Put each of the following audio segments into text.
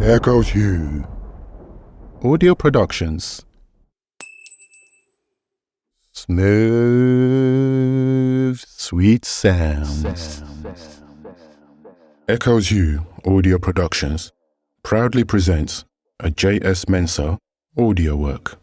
Echoes Hue. Audio Productions. Smooth, sweet sounds. Echoes Hue Audio Productions proudly presents a J.S. Mensah audio work.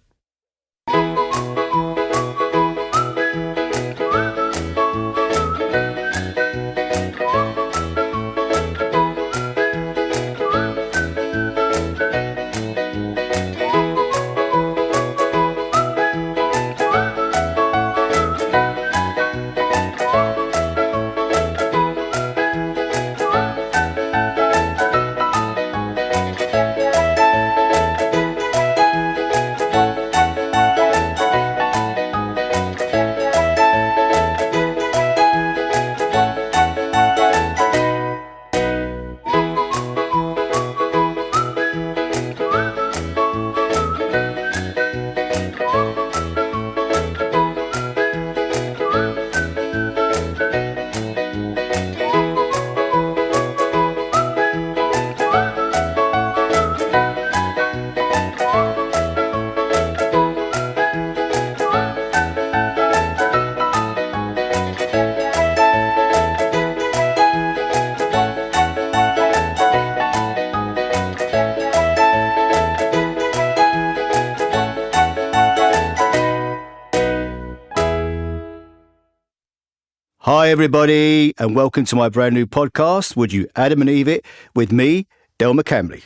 Hi everybody, and welcome to my brand new podcast, Would You Adam and Eve It, with me, Del McCamley.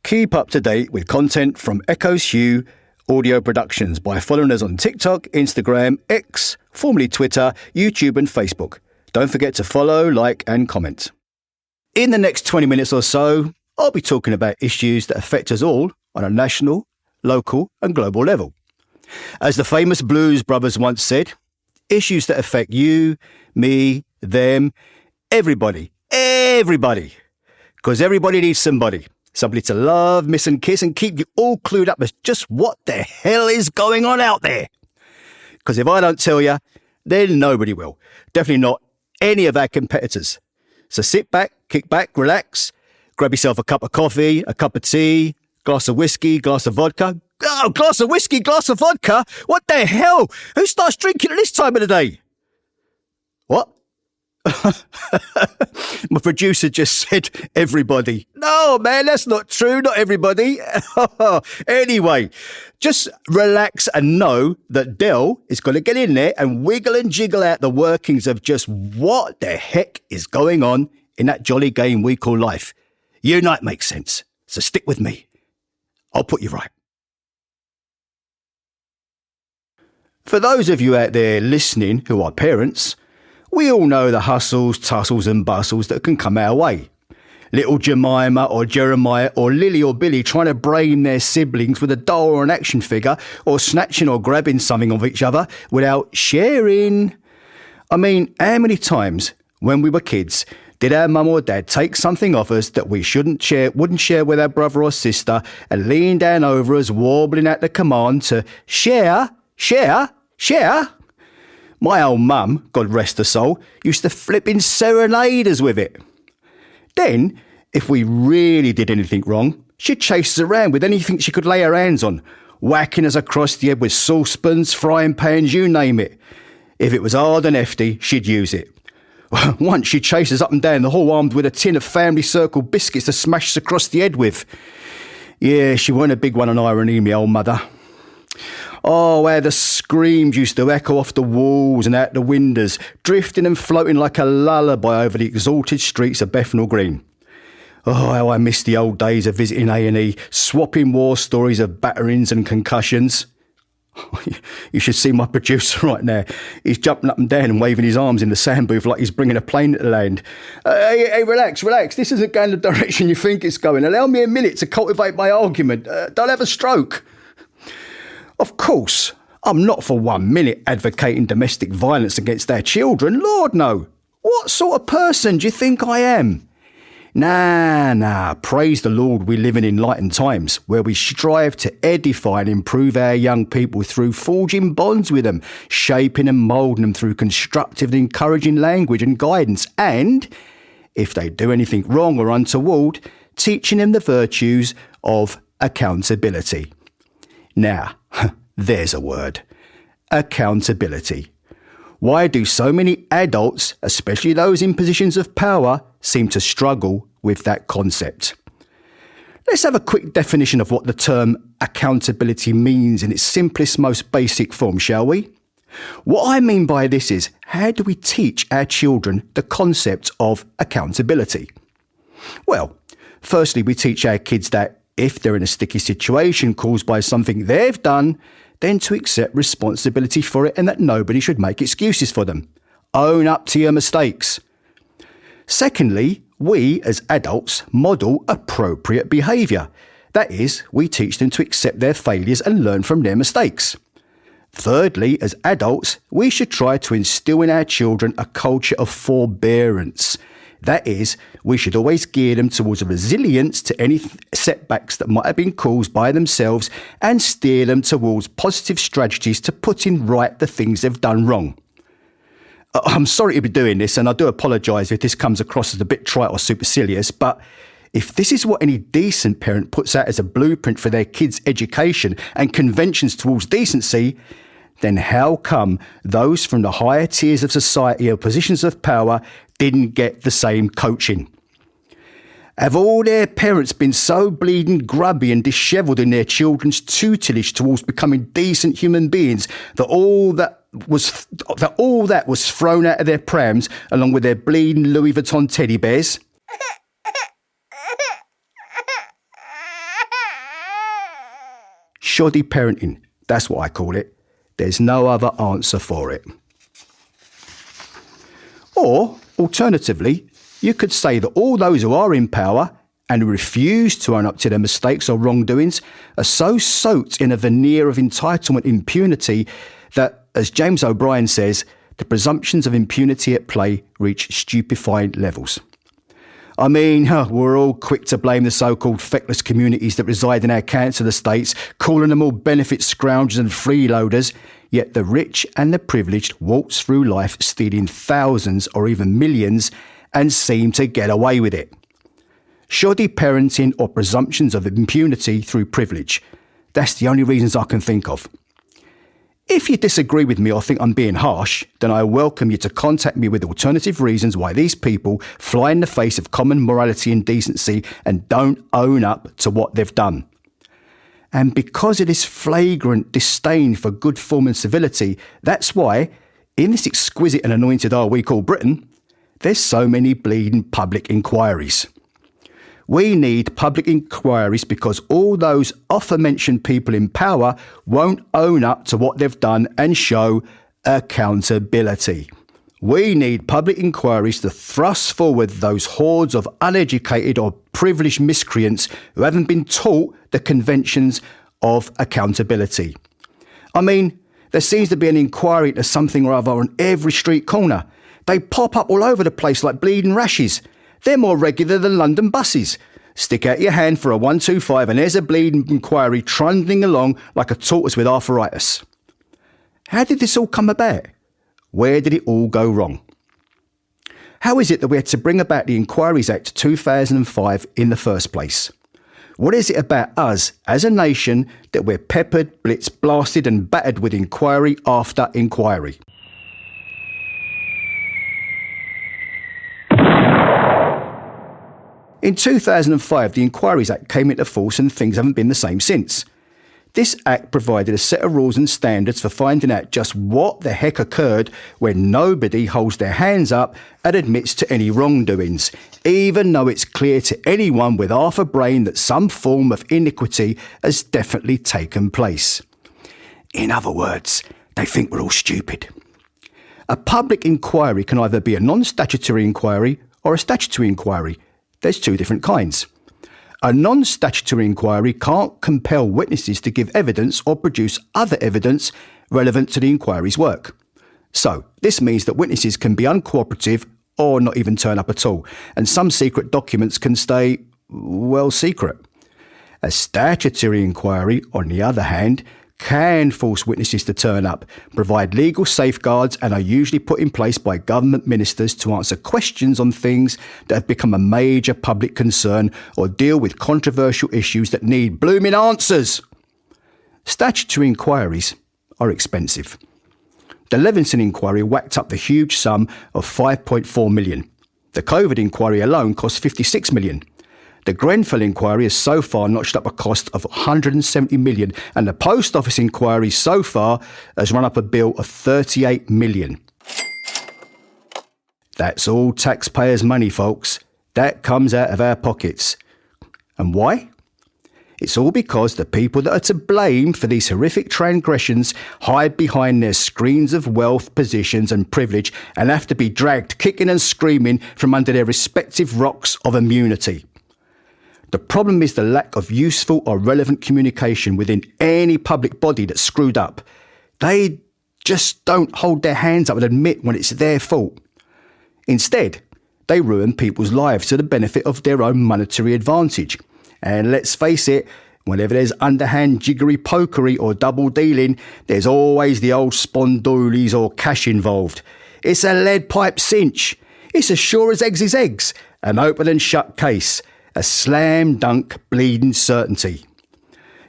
Keep up to date with content from Echoes Hue Audio Productions by following us on TikTok, Instagram, X, formerly Twitter, YouTube and Facebook. Don't forget to follow, like and comment. In the next 20 minutes or so, I'll be talking about issues that affect us all on a national, local and global level. As the famous Blues Brothers once said, issues that affect you, me, them, everybody. Because everybody needs somebody. Somebody to love, miss and kiss and keep you all clued up as just what the hell is going on out there. Because if I don't tell you, then nobody will. Definitely not any of our competitors. So sit back, kick back, relax, grab yourself a cup of coffee, a cup of tea, glass of whiskey, glass of vodka. Oh, glass of whiskey, glass of vodka? What the hell? Who starts drinking at this time of the day? What? My producer just said everybody. No, man, that's not true. Not everybody. Anyway, just relax and know that Del is going to get in there and wiggle and jiggle out the workings of just what the heck is going on in that jolly game we call life. You know it makes sense. So stick with me. I'll put you right. For those of you out there listening who are parents, we all know the hustles, tussles and bustles that can come our way. Little Jemima or Jeremiah or Lily or Billy trying to brain their siblings with a doll or an action figure or snatching or grabbing something of each other without sharing. I mean, how many times when we were kids did our mum or dad take something off us that we wouldn't share with our brother or sister and lean down over us wobbling at the command to share? My old mum, God rest her soul, used to flipping serenade us with it. Then, if we really did anything wrong, she'd chase us around with anything she could lay her hands on, whacking us across the head with saucepans, frying pans, you name it. If it was hard and hefty, she'd use it. Once she'd chase us up and down the hall armed with a tin of Family Circle biscuits to smash us across the head with. Yeah, she weren't a big one on irony, me old mother. Oh, how the screams used to echo off the walls and out the windows, drifting and floating like a lullaby over the exalted streets of Bethnal Green. Oh, how I miss the old days of visiting A&E, swapping war stories of batterings and concussions. You should see my producer right now. He's jumping up and down and waving his arms in the sound booth like he's bringing a plane to land. Hey, relax. This isn't going the direction you think it's going. Allow me a minute to cultivate my argument. Don't have a stroke. Of course, I'm not for 1 minute advocating domestic violence against our children. Lord, no. What sort of person do you think I am? Nah. Praise the Lord, we live in enlightened times where we strive to edify and improve our young people through forging bonds with them, shaping and moulding them through constructive and encouraging language and guidance. And if they do anything wrong or untoward, teaching them the virtues of accountability. Now, there's a word. Accountability. Why do so many adults, especially those in positions of power, seem to struggle with that concept? Let's have a quick definition of what the term accountability means in its simplest, most basic form, shall we? What I mean by this is, how do we teach our children the concept of accountability? Well, firstly, we teach our kids that if they're in a sticky situation caused by something they've done, then to accept responsibility for it and that nobody should make excuses for them. Own up to your mistakes. Secondly, we as adults model appropriate behaviour. That is, we teach them to accept their failures and learn from their mistakes. Thirdly, as adults, we should try to instill in our children a culture of forbearance. That is, we should always gear them towards a resilience to any setbacks that might have been caused by themselves and steer them towards positive strategies to putting right the things they've done wrong. I'm sorry to be doing this, and I do apologise if this comes across as a bit trite or supercilious, but if this is what any decent parent puts out as a blueprint for their kids' education and conventions towards decency, then how come those from the higher tiers of society or positions of power didn't get the same coaching? Have all their parents been so bleeding grubby and dishevelled in their children's tutelage towards becoming decent human beings that all that was thrown out of their prams along with their bleeding Louis Vuitton teddy bears? Shoddy parenting, that's what I call it. There's no other answer for it. Or, alternatively, you could say that all those who are in power and who refuse to own up to their mistakes or wrongdoings are so soaked in a veneer of entitlement impunity that, as James O'Brien says, the presumptions of impunity at play reach stupefying levels. I mean, we're all quick to blame the so-called feckless communities that reside in our council estates, calling them all benefit scroungers and freeloaders, yet the rich and the privileged waltz through life stealing thousands or even millions and seem to get away with it. Shoddy parenting or presumptions of impunity through privilege. That's the only reasons I can think of. If you disagree with me or think I'm being harsh, then I welcome you to contact me with alternative reasons why these people fly in the face of common morality and decency and don't own up to what they've done. And because of this flagrant disdain for good form and civility, that's why, in this exquisite and anointed isle we call Britain, there's so many bleeding public inquiries. We need public inquiries because all those aforementioned people in power won't own up to what they've done and show accountability. We need public inquiries to thrust forward those hordes of uneducated or privileged miscreants who haven't been taught the conventions of accountability. I mean, there seems to be an inquiry into something or other on every street corner. They pop up all over the place like bleeding rashes. They're more regular than London buses. Stick out your hand for a 125 and there's a bleeding inquiry trundling along like a tortoise with arthritis. How did this all come about? Where did it all go wrong? How is it that we had to bring about the Inquiries Act 2005 in the first place? What is it about us as a nation that we're peppered, blitzed, blasted and battered with inquiry after inquiry? In 2005, the Inquiries Act came into force and things haven't been the same since. This act provided a set of rules and standards for finding out just what the heck occurred when nobody holds their hands up and admits to any wrongdoings, even though it's clear to anyone with half a brain that some form of iniquity has definitely taken place. In other words, they think we're all stupid. A public inquiry can either be a non-statutory inquiry or a statutory inquiry. There's two different kinds. A non-statutory inquiry can't compel witnesses to give evidence or produce other evidence relevant to the inquiry's work. So, this means that witnesses can be uncooperative or not even turn up at all, and some secret documents can stay, well, secret. A statutory inquiry, on the other hand, can force witnesses to turn up, provide legal safeguards, and are usually put in place by government ministers to answer questions on things that have become a major public concern or deal with controversial issues that need blooming answers. Statutory inquiries are expensive. The Levinson inquiry whacked up the huge sum of $5.4 million. The COVID inquiry alone cost $56 million. The Grenfell inquiry has so far notched up a cost of $170 million, and the Post Office inquiry so far has run up a bill of $38 million. That's all taxpayers' money, folks. That comes out of our pockets. And why? It's all because the people that are to blame for these horrific transgressions hide behind their screens of wealth, positions and privilege and have to be dragged kicking and screaming from under their respective rocks of immunity. The problem is the lack of useful or relevant communication within any public body that's screwed up. They just don't hold their hands up and admit when it's their fault. Instead, they ruin people's lives to the benefit of their own monetary advantage. And let's face it, whenever there's underhand jiggery pokery or double dealing, there's always the old spondoolies or cash involved. It's a lead pipe cinch. It's as sure as eggs is eggs. An open and shut case. A slam dunk bleeding certainty.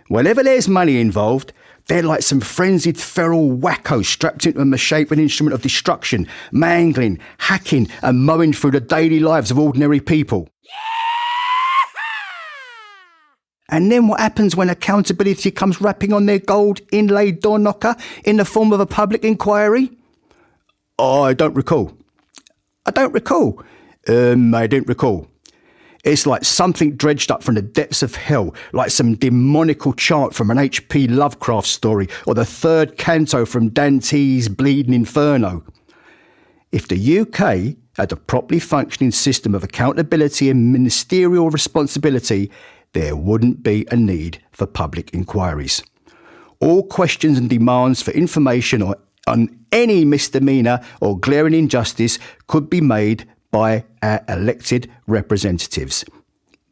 Whenever there's money involved, they're like some frenzied feral wackos strapped into a misshapen instrument of destruction, mangling, hacking and mowing through the daily lives of ordinary people. And then what happens when accountability comes rapping on their gold inlaid door knocker in the form of a public inquiry? Oh, I don't recall. I don't recall. It's like something dredged up from the depths of hell, like some demonical chant from an H.P. Lovecraft story or the third canto from Dante's Bleeding Inferno. If the UK had a properly functioning system of accountability and ministerial responsibility, there wouldn't be a need for public inquiries. All questions and demands for information on any misdemeanour or glaring injustice could be made by our elected representatives.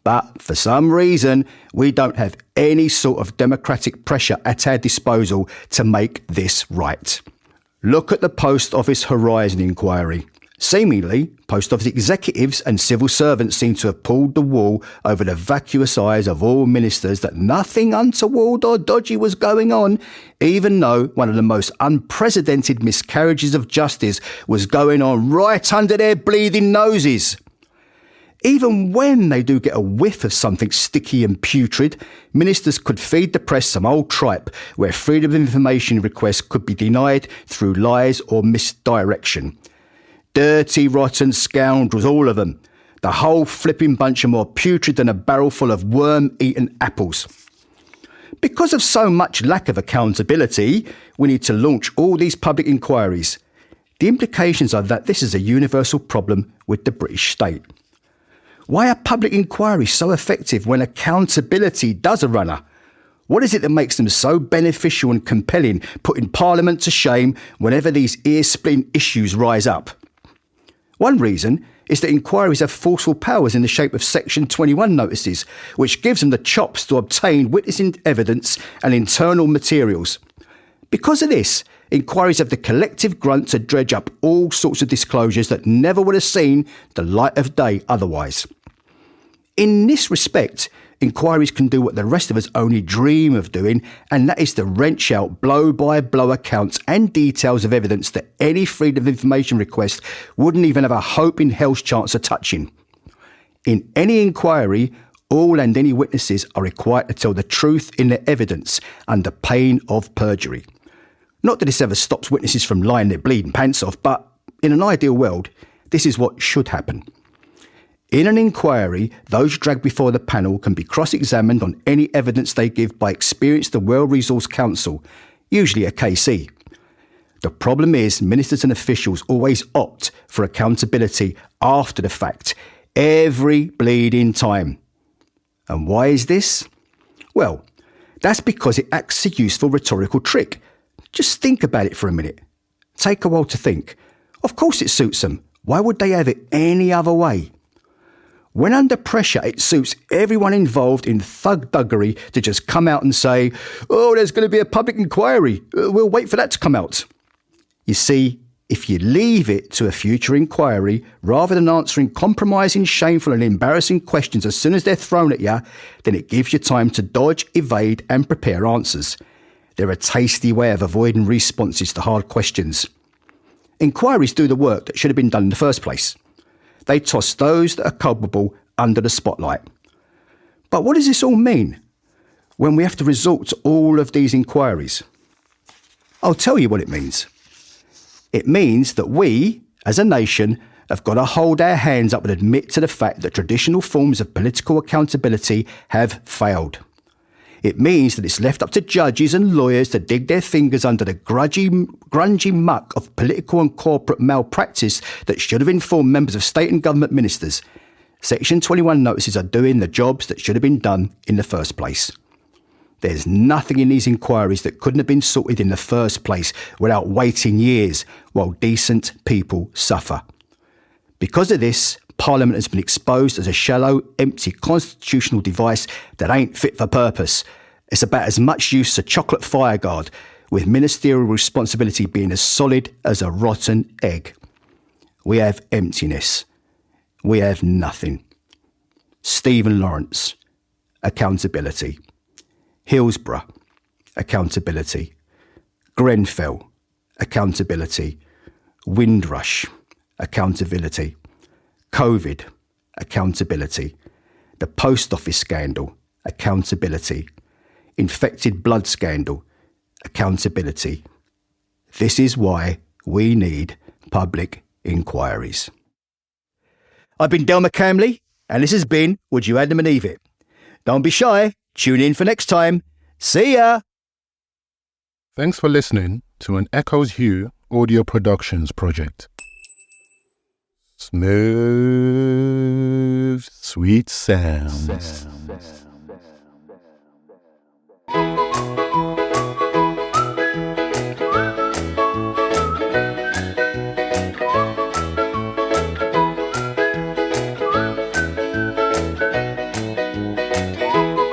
But for some reason, we don't have any sort of democratic pressure at our disposal to make this right. Look at the Post Office Horizon inquiry. Seemingly, Post Office executives and civil servants seem to have pulled the wool over the vacuous eyes of all ministers that nothing untoward or dodgy was going on, even though one of the most unprecedented miscarriages of justice was going on right under their bleeding noses. Even when they do get a whiff of something sticky and putrid, ministers could feed the press some old tripe where freedom of information requests could be denied through lies or misdirection. Dirty, rotten scoundrels, all of them. The whole flipping bunch are more putrid than a barrel full of worm-eaten apples. Because of so much lack of accountability, we need to launch all these public inquiries. The implications are that this is a universal problem with the British state. Why are public inquiries so effective when accountability does a runner? What is it that makes them so beneficial and compelling, putting Parliament to shame whenever these ear-splitting issues rise up? One reason is that inquiries have forceful powers in the shape of Section 21 notices, which gives them the chops to obtain witnessing evidence and internal materials. Because of this, inquiries have the collective grunt to dredge up all sorts of disclosures that never would have seen the light of day otherwise. In this respect, inquiries can do what the rest of us only dream of doing, and that is to wrench out blow-by-blow accounts and details of evidence that any freedom of information request wouldn't even have a hope in hell's chance of touching. In any inquiry, all and any witnesses are required to tell the truth in their evidence under pain of perjury. Not that this ever stops witnesses from lying their bleeding pants off, but in an ideal world, this is what should happen. In an inquiry, those dragged before the panel can be cross-examined on any evidence they give by experienced and well-resourced counsel, usually a KC. The problem is ministers and officials always opt for accountability after the fact, every bleeding time. And why is this? Well, that's because it acts as a useful rhetorical trick. Just think about it for a minute. Take a while to think. Of course it suits them. Why would they have it any other way? When under pressure, it suits everyone involved in thugduggery to just come out and say, oh, there's going to be a public inquiry. We'll wait for that to come out. You see, if you leave it to a future inquiry, rather than answering compromising, shameful and embarrassing questions as soon as they're thrown at you, then it gives you time to dodge, evade and prepare answers. They're a tasty way of avoiding responses to hard questions. Inquiries do the work that should have been done in the first place. They toss those that are culpable under the spotlight. But what does this all mean when we have to resort to all of these inquiries? I'll tell you what it means. It means that we, as a nation, have got to hold our hands up and admit to the fact that traditional forms of political accountability have failed. It means that it's left up to judges and lawyers to dig their fingers under the grungy muck of political and corporate malpractice that should have informed members of state and government ministers. Section 21 notices are doing the jobs that should have been done in the first place. There's nothing in these inquiries that couldn't have been sorted in the first place without waiting years while decent people suffer. Because of this, Parliament has been exposed as a shallow, empty constitutional device that ain't fit for purpose. It's about as much use as a chocolate fireguard, with ministerial responsibility being as solid as a rotten egg. We have emptiness. We have nothing. Stephen Lawrence, accountability. Hillsborough, accountability. Grenfell, accountability. Windrush, accountability. COVID, accountability. The post office scandal, accountability. Infected blood scandal, accountability. This is why we need public inquiries. I've been Del McCamley, and this has been Would You Adam and Eve It? Don't be shy. Tune in for next time. See ya! Thanks for listening to an Echoes Hue audio productions project. Smooth, sweet sounds.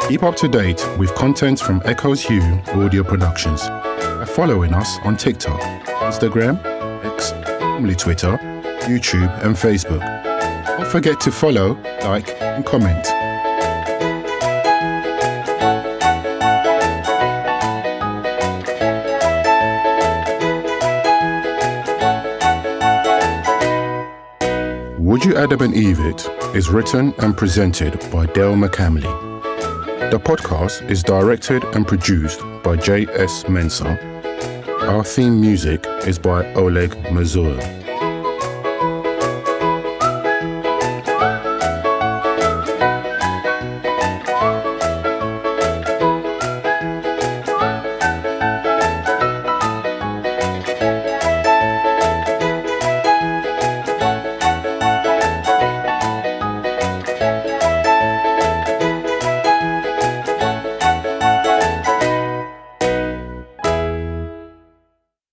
Keep up to date with content from Echoes Hue Audio Productions by following us on TikTok, Instagram, X, formerly Twitter, YouTube and Facebook. Don't forget to follow, like and comment. Would You Adam and Eve It is written and presented by Del McCamley. The podcast is directed and produced by J.S. Mensah. Our theme music is by Oleg Mazur.